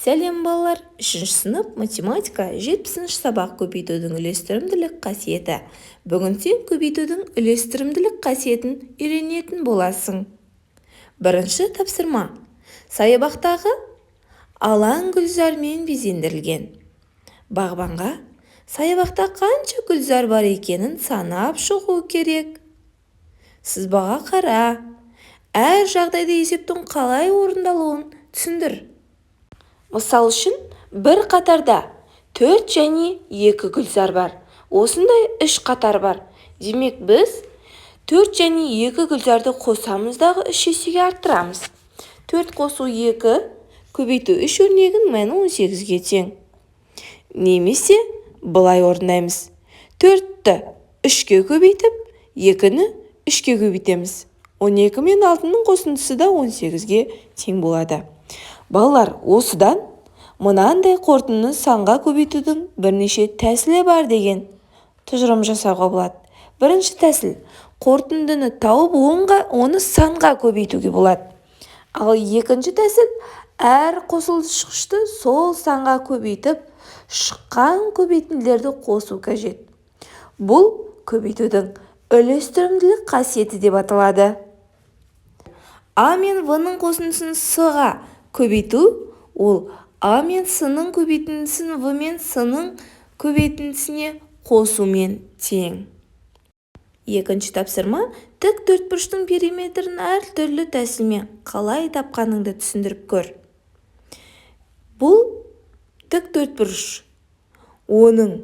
Сәлем балалар, 3 сынып математика 70 сабақ көбейтудің үлестірімділік қасиеті. Бүгін сен көбейтудің үлестірімділік қасиетін үйренетін боласың. Бірінші тапсырма. Саябақтағы алаң гүлзармен безендірілген. Бағбанға саябақта қанша гүлзар бар екенін санап шығу керек. Сызбаға қара. Әр жағдайда есептің қалай орындалуын түсіндір. Мысал үшін, бір қатарда 4 және 2 гүлзар бар. Осындай 3 қатар бар. Демек біз 4 және 2 гүлзарды қосамыздағы 3 есеге арттырамыз. 4 қосу 2, көбейту 3 өрнегінің мәні 18-ге тең. Немесе былай орындаймыз. 4-ті 3-ке көбейтіп, 2-ні 3-ке көбейтеміз. 12 мен 6-ның қосындысы да 18-ге тең болады. Балалар, осыдан мынандай қорытындыны санға көбейтудің бірнеше тәсілі бар деген тұжырым жасауға болады. Бірінші тәсіл, қорытындыны тауып оны санға көбейтуге болады. Ал екінші тәсіл, әр қосылшышты сол санға көбейтіп, шыққан көбейтінділерді қосу қажет. Бұл көбейтудің үлестірімділік қасиеті деп аталады. А мен В-ның қосындысын С-ға көбейту, ол А мен С-ның көбейтіндісін В мен С-ның көбейтіндісіне қосумен тең. Екінші тапсырма, тік төртбұрыштың периметрін әр түрлі тәсілмен қалай тапқаныңды түсіндіріп көр. Бұл тік төртбұрыш. Оның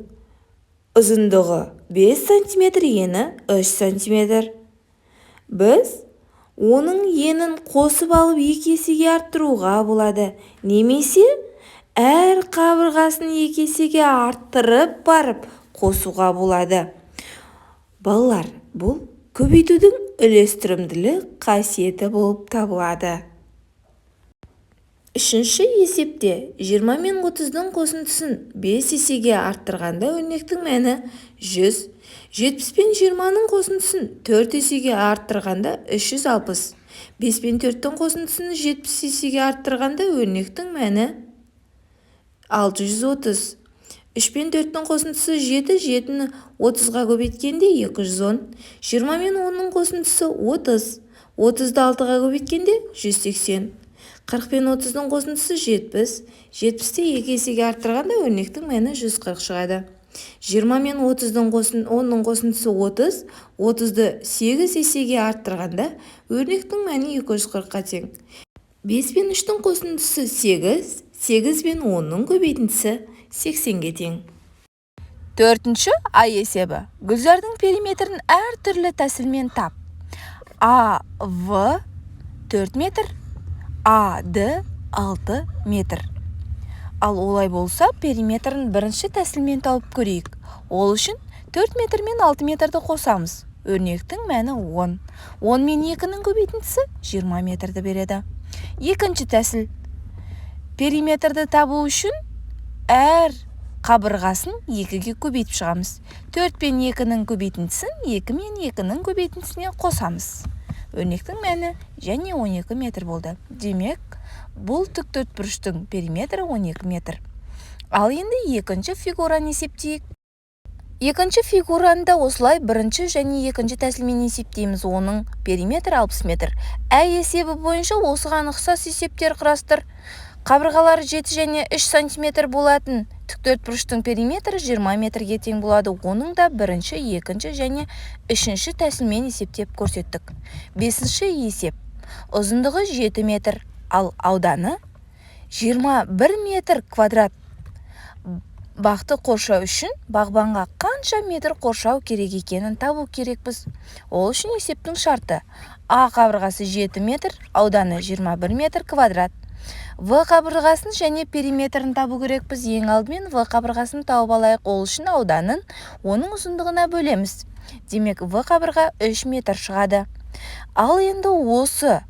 ұзындығы 5 см, ені 3 см. Біз оның енін қосып алып 2 есеге арттыруға болады. Немесе әр қабырғасын 2 есеге арттырып барып қосуға болады. Балалар, бұл көбейтудің үлестірімділік қасиеті болып табылады. Үшінші есепте 20 мен 30-ның қосындысын 5 есеге арттырғанда өрнектің мәні 100. 70 пен 20-ның қосындысын 4 есеге арттырғанда 360. 5 пен 4-дің қосындысын 70 есеге арттырғанда өрнектің мәні 630. 3 пен 4-дің қосындысы 7, 7-ні 30-ға көбейткенде 210. 20 мен 10-ның қосындысы 30. 30-ды 6-ға көбейткенде 180. 40 пен 30-ның қосындысы 70. 70-ті 2 есеге арттырғанда өрнектің мәні 140 шығады. 20 мен 10-ның қосындысы 30. 30-ды 8 есеге арттырғанда өрнектің мәні 240-қа тең. 5 пен 3-дің қосындысы 8. 8 пен 10-ның көбейтіндісі 80-ге тең. Төртінші А есебі. Гүлзардың периметрін әр түрлі тәсілмен тап. А, В 4 метр, А, Д 6 метр. Ал олай болса, периметрін бірінші тәсілмен тауып көрейік. Ол үшін 4 метр мен 6 метрді қосамыз. Өрнектің мәні 10. 10 мен 2-ның көбейтіндісі 20 метрді береді. Екінші тәсіл. Периметрді табу үшін әр қабырғасын 2-ге көбейтіп шығамыз. 4 пен 2-ның көбейтіндісін 2 мен 2-ның көбейтіндісіне қосамыз. Өрнектің мәні және 12 метр болды. Демек, бұл тік төртбұрыштың периметрі 12 метр. Ал енді екінші фигураны есептейік. Екінші фигураны да осылай бірінші және екінші тәсілмен есептейміз. Оның периметрі 60 метр. Ә есебі бойынша осыған ұқсас есептер құрастыр. Қабырғалары 7 және 3 см болатын тік төртбұрыштың периметрі 20 метрге тең болады. Оның да бірінші, екінші және үшінші тәсілмен есептеп көрсеттік. Бесінші есеп. Ұзындығы 7 метр, ал ауданы 21 метр квадрат. Бақты қоршау үшін бағбанға қанша метр қоршау керек екенін табу керекпіз. Ол үшін есептің шарты. А қабырғасы 7 метр, ауданы 21 метр квадрат. В қабырғасын және периметрін табу керекпіз. Ең алдымен В қабырғасын тауып алайық. Ол үшін ауданын оның ұзындығына бөлеміз. Демек, В қабырға 3 метр шығады. Ал енді осы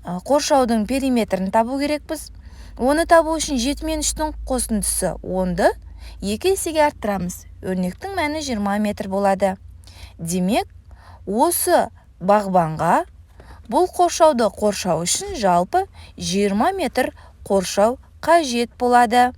қоршаудың периметрін табу керекпіз. Оны табу үшін 7 мен 3-дің қосындысы 10-ды 2 есеге арттырамыз. Өрнектің мәні 20 метр болады. Демек, осы бағбанға бұл қоршауды қоршау үшін жалпы 20 метр қоршау қажет болады